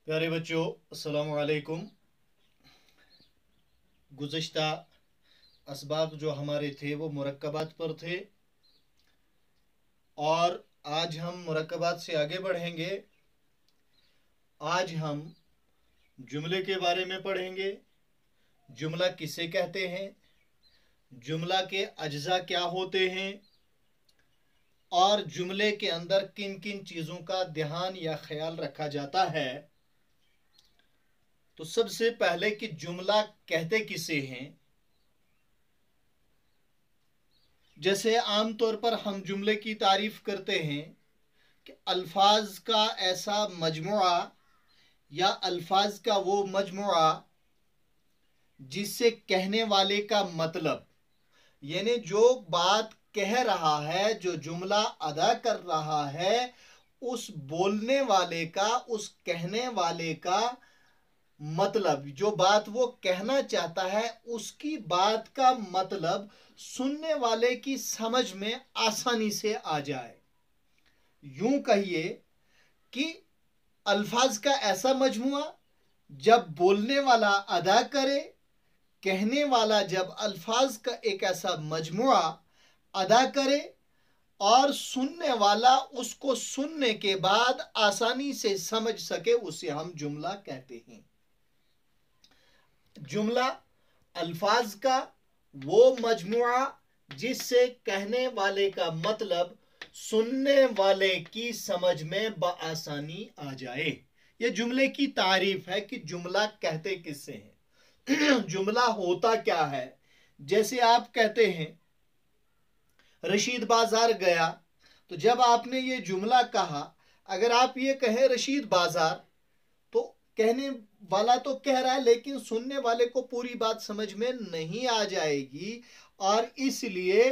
प्यारे बच्चों, अस्सलामु अलैकुम। गुज़िश्ता असबाक जो हमारे थे वो मुरक्कबात पर थे और आज हम मुरक्कबात से आगे बढ़ेंगे। आज हम जुमले के बारे में पढ़ेंगे। जुमला किसे कहते हैं, जुमला के अज्जा क्या होते हैं और जुमले के अंदर किन किन चीज़ों का ध्यान या ख्याल रखा जाता है। तो सबसे पहले कि जुमला कहते किसे हैं। जैसे आमतौर पर हम जुमले की तारीफ करते हैं कि अल्फाज का ऐसा मजमुआ या अल्फाज का वो मजमुआ जिससे कहने वाले का मतलब, यानी जो बात कह रहा है, जो जुमला अदा कर रहा है, उस बोलने वाले का, उस कहने वाले का मतलब, जो बात वो कहना चाहता है उसकी बात का मतलब सुनने वाले की समझ में आसानी से आ जाए। यूं कहिए कि अल्फाज का ऐसा मजमुआ जब बोलने वाला अदा करे, कहने वाला जब अल्फाज का एक ऐसा मजमुआ अदा करे और सुनने वाला उसको सुनने के बाद आसानी से समझ सके, उसे हम जुमला कहते हैं। जुमला अल्फाज का वो मजमुआ जिससे कहने वाले का मतलब सुनने वाले की समझ में बआसानी आ जाए। ये जुमले की तारीफ है कि जुमला कहते किससे हैं। जुमला होता क्या है। जैसे आप कहते हैं रशीद बाजार गया, तो जब आपने ये जुमला कहा, अगर आप ये कहें रशीद बाजार, तो कहने वाला तो कह रहा है लेकिन सुनने वाले को पूरी बात समझ में नहीं आ जाएगी, और इसलिए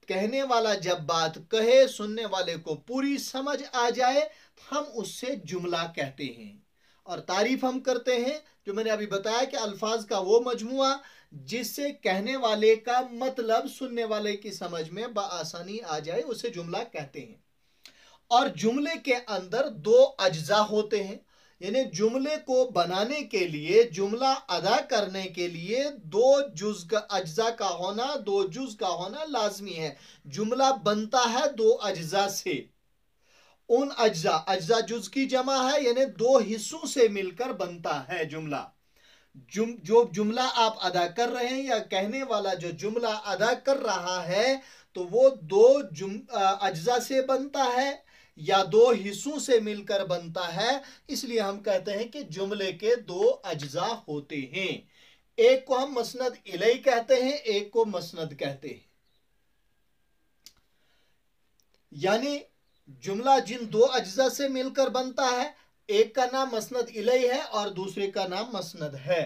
कहने वाला जब बात कहे, सुनने वाले को पूरी समझ आ जाए, हम उससे जुमला कहते हैं। और तारीफ हम करते हैं, जो मैंने अभी बताया कि अल्फाज का वो मजमुआ जिससे कहने वाले का मतलब सुनने वाले की समझ में बआसानी आ जाए, उसे जुमला कहते हैं। और जुमले के अंदर दो अज्जा होते हैं, यानी जुमले को बनाने के लिए, जुमला अदा करने के लिए दो जुज का अज्जा का होना, दो जुज का होना लाजमी है। जुमला बनता है दो अज्जा से। उन अज्जा, अज्जा जुज की जमा है, यानी दो हिस्सों से मिलकर बनता है जुमला। जो जुमला आप अदा कर रहे हैं या कहने वाला जो जुमला अदा कर रहा है, तो वो दो अज्जा से बनता है या दो हिस्सों से मिलकर बनता है। इसलिए हम कहते हैं कि जुमले के दो अज्जा होते हैं। एक को हम मसनद इलई कहते हैं, एक को मसनद कहते हैं। यानी जुमला जिन दो अज्जा से मिलकर बनता है, एक का नाम मसनद इलई है और दूसरे का नाम मसनद है।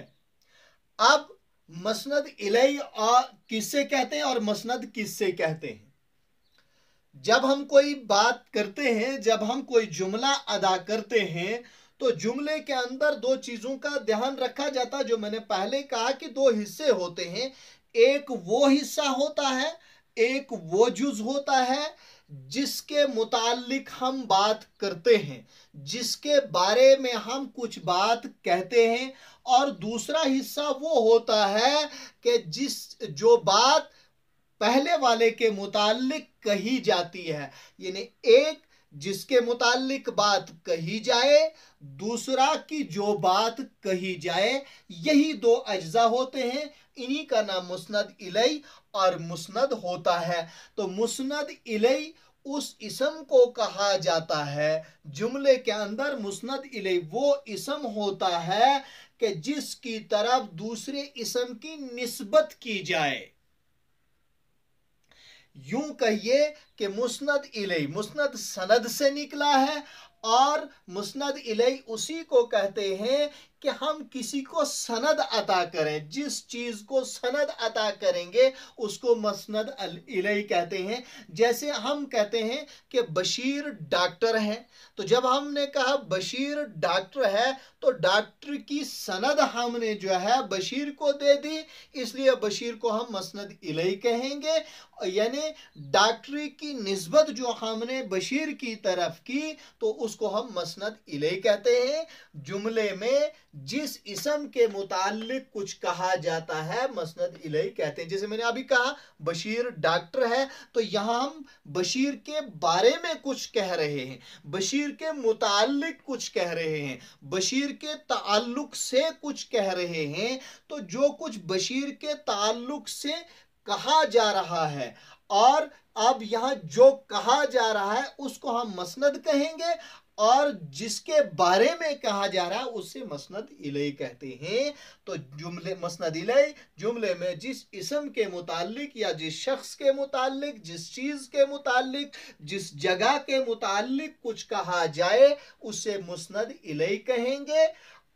अब मसनद इलई किससे कहते हैं और मसनद किससे कहते हैं। जब हम कोई बात करते हैं, जब हम कोई जुमला अदा करते हैं, तो जुमले के अंदर दो चीजों का ध्यान रखा जाता है। जो मैंने पहले कहा कि दो हिस्से होते हैं, एक वो हिस्सा होता है, एक वो जुज होता है जिसके मुतालिक हम बात करते हैं, जिसके बारे में हम कुछ बात कहते हैं, और दूसरा हिस्सा वो होता है कि जो बात पहले वाले के मुतालिक कही जाती है। यानी एक जिसके मुतालिक बात कही जाए, दूसरा की जो बात कही जाए, यही दो अज्जा होते हैं। इन्हीं का नाम मुस्नद इलई और मुस्नद होता है। तो मुस्नद इलई उस इसम को कहा जाता है, जुमले के अंदर मुस्नद इलई वो इसम होता है कि जिसकी तरफ दूसरे इसम की निस्बत की जाए। यूं कहिए कि मुस्नद इलई, मुस्नद सनद से निकला है, और मुस्नद इलई उसी को कहते हैं कि हम किसी को सनद अता करें। जिस चीज को सनद अता करेंगे उसको मसनद इलई कहते हैं। जैसे हम कहते हैं कि बशीर डॉक्टर है, तो जब हमने कहा बशीर डॉक्टर है, तो डॉक्टर की सनद हमने जो है बशीर को दे दी, इसलिए बशीर को हम मसनद इलई कहेंगे। यानी डॉक्टरी की की निस्बत जो हमने बशीर की तरफ की तो उसको हम मसनद इलैह कहते हैं। जुमले में जिस इसम के मुताल्लिक कुछ कहा जाता है मसनद इलैह कहते हैं। जैसे मैंने अभी कहा बशीर डॉक्टर है, तो यहां हम बशीर के बारे में कुछ कह रहे हैं, बशीर के मुताल्लिक कुछ कह रहे हैं, बशीर के ताल्लुक से कुछ कह रहे हैं। तो जो कुछ बशीर के ताल्लुक से कहा जा रहा है और अब यहां जो कहा जा रहा है उसको हम मसनद कहेंगे, और जिसके बारे में कहा जा रहा है उससे मसनद इलैह कहते हैं। तो जुमले मसनद इलैह जुमले में जिस इसम के मुताल्लिक या जिस शख्स के मुताल्लिक, जिस चीज के मुताल्लिक, जिस जगह के मुताल्लिक कुछ कहा जाए उससे मसनद इलैह कहेंगे।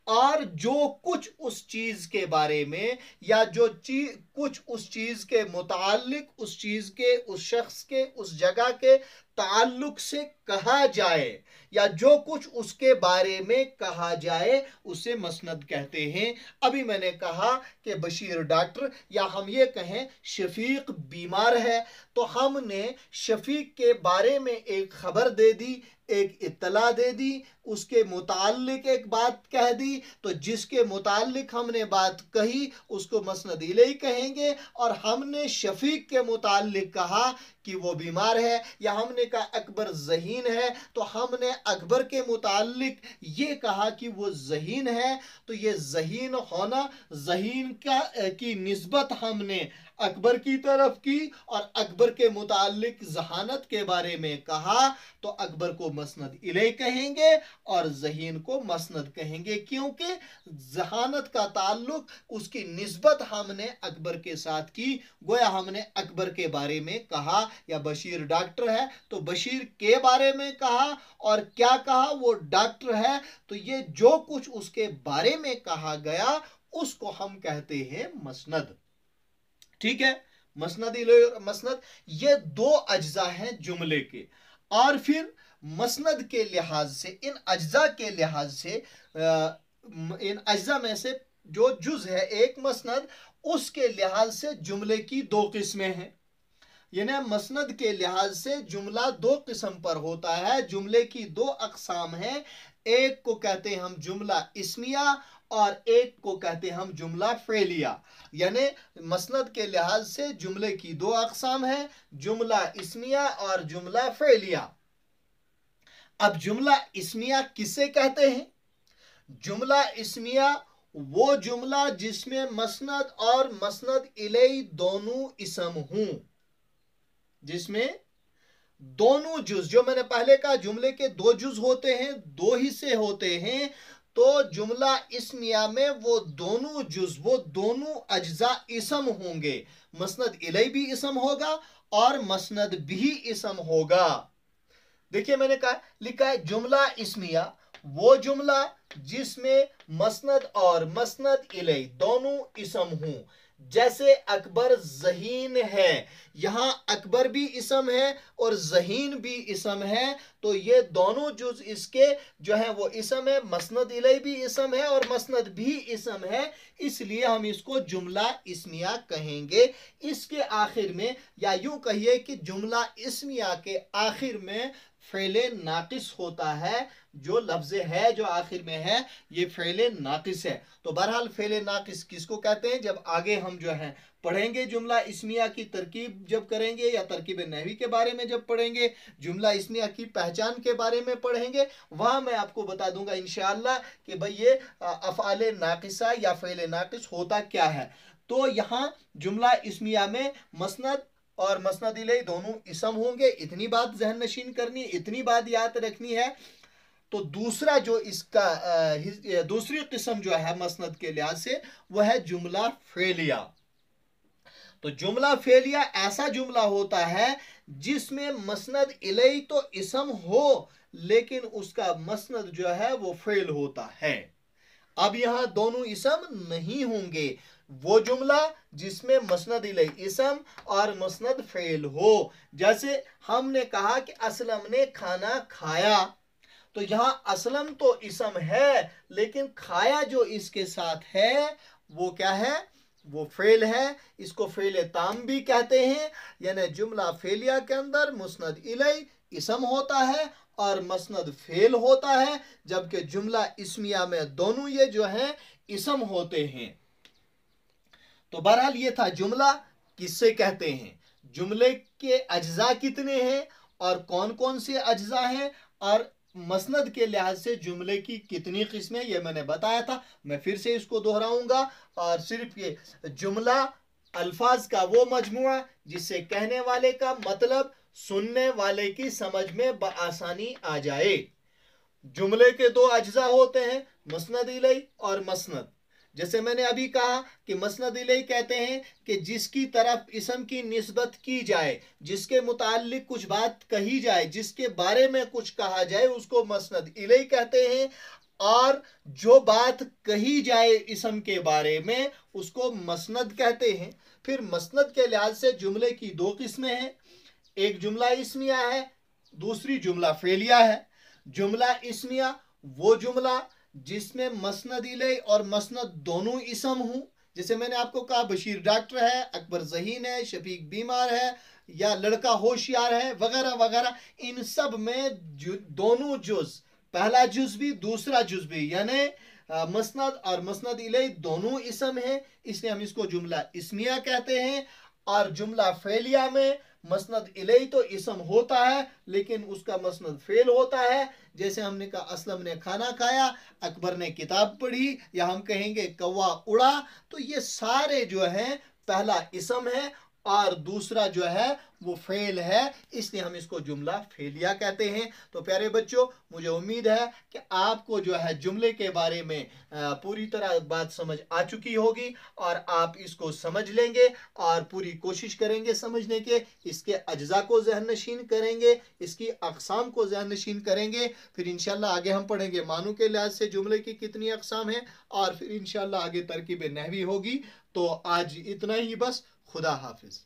और जो कुछ उस चीज के बारे में या जो चीज कुछ उस चीज के मुताल्लिक, उस चीज के, उस शख्स के, उस जगह के ताल्लुक से कहा जाए या जो कुछ उसके बारे में कहा जाए उसे मसनद कहते हैं। अभी मैंने कहा कि बशीर डॉक्टर, या हम ये कहें शफीक बीमार है, तो हमने शफीक के बारे में एक खबर दे दी, एक इत्तला दे दी, उसके मुताल्लिक एक बात कह दी। तो जिसके मुताल्लिक हमने बात कही उसको मसनद इलैह कहेंगे। और हमने शफीक के मुताल्लिक कहा कि वो बीमार है, या हमने कहा अकबर ज़हीन है, तो हमने अकबर के मुताल्लिक ये कहा कि वो ज़हीन है। तो ये ज़हीन होना, ज़हीन की निस्बत हमने अकबर की तरफ की और अकबर के मुताल्लिक जहानत के बारे में कहा, तो अकबर को मसनद इलैह कहेंगे और ज़हीन को मसनद कहेंगे, क्योंकि जहानत का ताल्लुक, उसकी निस्बत हमने अकबर के साथ की। गोया हमने अकबर के बारे में कहा, या बशीर डॉक्टर है तो बशीर के बारे में कहा, और क्या कहा, वो डॉक्टर है, तो ये जो कुछ उसके बारे में कहा गया उसको हम कहते हैं मसनद। ठीक है, मसनद इलैह, मसनद, ये दो अज्जा हैं जुमले के। और फिर मसनद के लिहाज से, इन अज्जा के लिहाज से, इन अज्जा में से जो जुज है एक मसनद, उसके लिहाज से जुमले की दो किस्में हैं। यानी मसनद के लिहाज से जुमला दो किस्म पर होता है, जुमले की दो अकसाम हैं। एक को कहते हैं हम जुमला इस्मिया और एक को कहते हैं हम जुमला फेलिया। यानी मसनद के लिहाज से जुमले की दो अकसाम हैं, जुमला इस्मिया और जुमला फेलिया। अब जुमला इस्मिया किसे कहते हैं? जुमला इस्मिया वो जुमला जिसमें मसनद और मसनद इलैह दोनों इसम हों, जिसमें दोनों जुज, जो मैंने पहले कहा जुमले के दो जुज होते हैं, दो हिस्से होते हैं, तो जुमला इस्मिया में वो दोनों जुज, वो दोनों अज्जा इसम होंगे। मसनद इलैह भी इसम होगा और मसनद भी इसम होगा। देखिए मैंने कहा, लिखा है जुमला इस्मिया वो जुमला जिसमें मसनद और मसनद इलैह दोनों इसम हों। जैसे अकबर ज़हीन है, यहां अकबर भी इसम है और ज़हीन भी इसम है, तो ये दोनों जुज इसके जो है वो इसम है, मसनद इलैह भी इसम है और मसनद भी इसम है, इसलिए हम इसको जुमला इस्मिया कहेंगे। इसके आखिर में, या यूं कहिए कि जुमला इस्मिया के आखिर में फ़ेले नाकिस होता है। जो लफ्ज़ है जो आखिर में है ये फ़ेले नाकिस है। तो बहरहाल फ़ेले नाकिस किसको कहते हैं, जब आगे हम जो है पढ़ेंगे जुमला इस्मिया की तरकीब जब करेंगे, या तरकीब नहवी के बारे में जब पढ़ेंगे, जुमला इस्मिया की पहचान के बारे में पढ़ेंगे, वहां मैं आपको बता दूंगा इंशाअल्लाह कि भाई ये अफ़आले नाकिसा या फ़ेले नाकिस होता क्या है। तो यहाँ जुमला इस्मिया में मसनद और मसनद इलैह दोनों इसम होंगे, इतनी बात ज़हन नशीन करनी, इतनी बात याद रखनी है। तो दूसरा जो इसका दूसरी किस्म जो है मसनद के लिहाज से वह है जुमला फेलिया। तो जुमला फेलिया ऐसा जुमला होता है जिसमें मसनद इलैह तो इसम हो लेकिन उसका मसनद जो है वो फेल होता है। अब यहां दोनों इसम नहीं होंगे, वो जुमला जिसमें मसनद इलैह इसम और मसनद फेल हो। जैसे हमने कहा कि असलम ने खाना खाया, तो यहां असलम तो इसम है लेकिन खाया जो इसके साथ है वो क्या है, वो फेल है, इसको फेल ताम भी कहते हैं। यानी जुमला फेलिया के अंदर मुस्नद इलई इसम होता है और मसनद फेल होता है, जबकि जुमला इस्मिया में दोनों ये जो है इसम होते हैं। तो बहरहाल ये था जुमला किससे कहते हैं, जुमले के अज्जा कितने हैं और कौन कौन से अज्जा हैं, और मसनद के लिहाज से जुमले की कितनी किस्में, ये मैंने बताया था। मैं फिर से इसको दोहराऊंगा। और सिर्फ ये जुमला अल्फाज का वो मजमुआ जिससे कहने वाले का मतलब सुनने वाले की समझ में बआसानी आ जाए। जुमले के दो अज्जा होते हैं, मसनद इलई और मसनद। जैसे मैंने अभी कहा कि मसनद इलई कहते हैं कि जिसकी तरफ इसम की निस्बत की जाए, जिसके मुताल्लिक कुछ बात कही जाए, जिसके बारे में कुछ कहा जाए, उसको मसनद इलई कहते हैं। और जो बात कही जाए इसम के बारे में उसको मसनद कहते हैं। फिर मसनद के लिहाज से जुमले की दो किस्में हैं, एक जुमला इस्मिया है, दूसरी जुमला फेलिया है। जुमला इस्मिया वो जुमला जिसमें मसनद इलई और मसनद दोनों इसम हूं। जैसे मैंने आपको कहा बशीर डॉक्टर है, अकबर ज़हीन है, शफीक बीमार है, या लड़का होशियार है, वगैरह वगैरह। इन सब में दोनों जुज, पहला जुज भी दूसरा जुज भी, यानी मसनद और मसनद इलई दोनों इसम है, इसलिए हम इसको जुमला इस्मिया कहते हैं। और जुमला फेलिया में मसनद इलई तो इसम होता है लेकिन उसका मसनद फेल होता है। जैसे हमने कहा असलम ने खाना खाया, अकबर ने किताब पढ़ी, या हम कहेंगे कौवा उड़ा। तो ये सारे जो हैं पहला इसम है और दूसरा जो है वो फेल है, इसलिए हम इसको जुमला फेलिया कहते हैं। तो प्यारे बच्चों, मुझे उम्मीद है कि आपको जो है जुमले के बारे में पूरी तरह बात समझ आ चुकी होगी और आप इसको समझ लेंगे और पूरी कोशिश करेंगे समझने के। इसके अज्जा को ज़हन नशीन करेंगे, इसकी अक़साम को ज़हन नशीन करेंगे। फिर इंशाल्लाह आगे हम पढ़ेंगे मानू के लिहाज से जुमले की कितनी अक़साम है, और फिर इंशाल्लाह आगे तरकीब नहवी होगी। तो आज इतना ही बस। खुदा हाफिज।